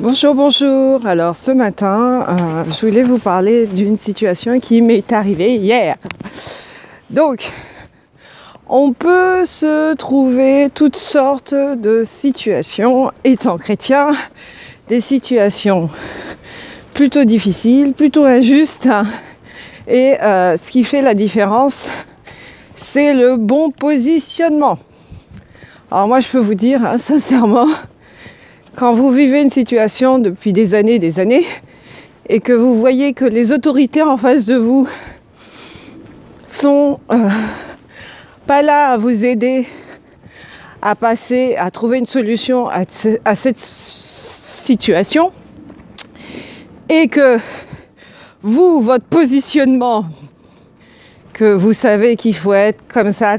Bonjour, bonjour. Alors ce matin, je voulais vous parler d'une situation qui m'est arrivée hier. Donc, on peut se trouver toutes sortes de situations étant chrétien, des situations plutôt difficiles, plutôt injustes. Et ce qui fait la différence, c'est le bon positionnement. Alors moi, je peux vous dire, sincèrement, quand vous vivez une situation depuis des années, et que vous voyez que les autorités en face de vous sont pas là à vous aider à passer, à trouver une solution à cette situation, et que vous, votre positionnement, que vous savez qu'il faut être comme ça,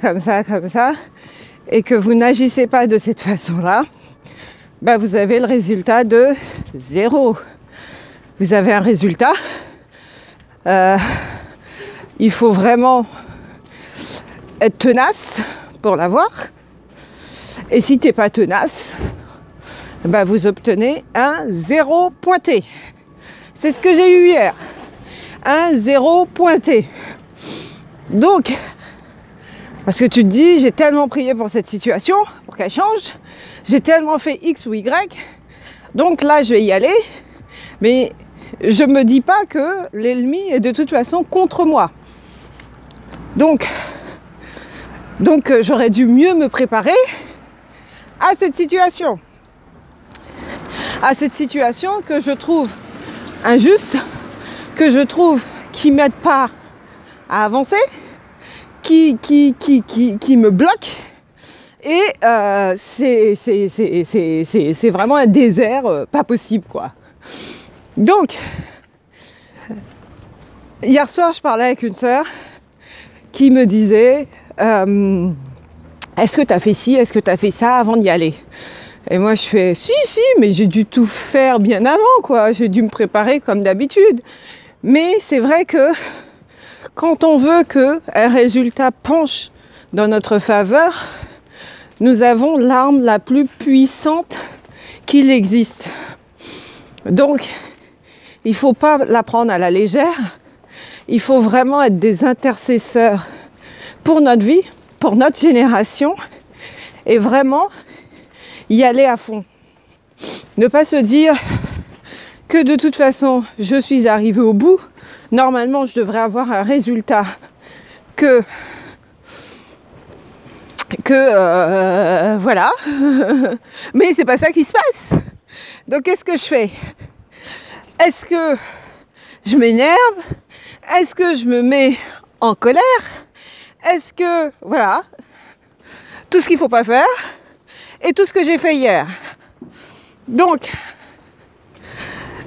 et que vous n'agissez pas de cette façon-là, vous avez le résultat de 0. Vous avez un résultat. Il faut vraiment être tenace pour l'avoir. Et si tu n'es pas tenace, vous obtenez un 0 pointé. C'est ce que j'ai eu hier. Un 0 pointé. Donc, parce que tu te dis, j'ai tellement prié pour cette situation, pour qu'elle change, j'ai tellement fait X ou Y, donc là je vais y aller, mais je me dis pas que l'ennemi est de toute façon contre moi. Donc j'aurais dû mieux me préparer à cette situation. À cette situation que je trouve injuste, que je trouve qui m'aide pas à avancer, qui me bloque, et c'est vraiment un désert pas possible, quoi. Donc, hier soir, je parlais avec une sœur qui me disait est-ce que tu as fait ci, est-ce que tu as fait ça avant d'y aller? Et moi, je fais si, mais j'ai dû tout faire bien avant, quoi. J'ai dû me préparer comme d'habitude. Mais c'est vrai que quand on veut qu'un résultat penche dans notre faveur, nous avons l'arme la plus puissante qu'il existe. Donc, il ne faut pas la prendre à la légère. Il faut vraiment être des intercesseurs pour notre vie, pour notre génération, et vraiment y aller à fond. Ne pas se dire que de toute façon, je suis arrivé au bout. Normalement, je devrais avoir un résultat voilà. Mais c'est pas ça qui se passe. Donc, qu'est-ce que je fais? Est-ce que je m'énerve? Est-ce que je me mets en colère? Est-ce que, voilà, tout ce qu'il faut pas faire et tout ce que j'ai fait hier. Donc,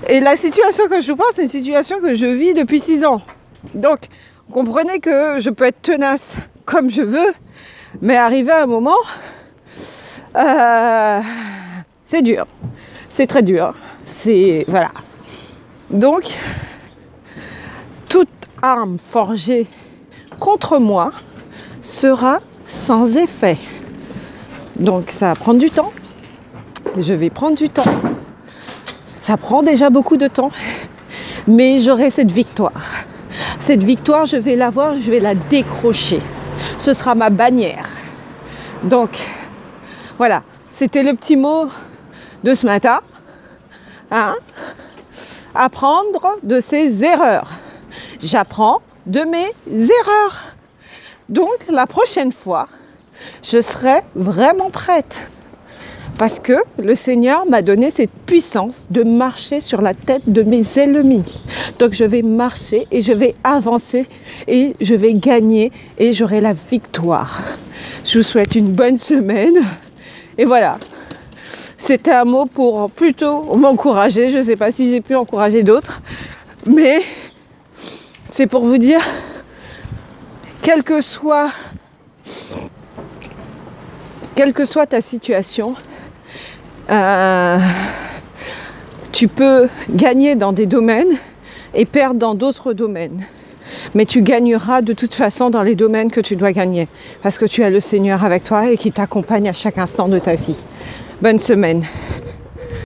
et la situation que je vous parle, c'est une situation que je vis depuis 6 ans. Donc, comprenez que je peux être tenace comme je veux, mais arrivé à un moment, c'est dur. C'est très dur. Voilà. Donc, toute arme forgée contre moi sera sans effet. Donc, ça va prendre du temps. Je vais prendre du temps. Ça prend déjà beaucoup de temps, mais j'aurai cette victoire. Cette victoire, je vais l'avoir, je vais la décrocher. Ce sera ma bannière. Donc, voilà, c'était le petit mot de ce matin. Apprendre de ses erreurs. J'apprends de mes erreurs. Donc, la prochaine fois, je serai vraiment prête. Parce que le Seigneur m'a donné cette puissance de marcher sur la tête de mes ennemis. Donc je vais marcher et je vais avancer et je vais gagner et j'aurai la victoire. Je vous souhaite une bonne semaine. Et voilà. C'était un mot pour plutôt m'encourager. Je ne sais pas si j'ai pu encourager d'autres. Mais c'est pour vous dire, quelle que soit ta situation, tu peux gagner dans des domaines et perdre dans d'autres domaines. Mais tu gagneras de toute façon dans les domaines que tu dois gagner. Parce que tu as le Seigneur avec toi et qui t'accompagne à chaque instant de ta vie. Bonne semaine.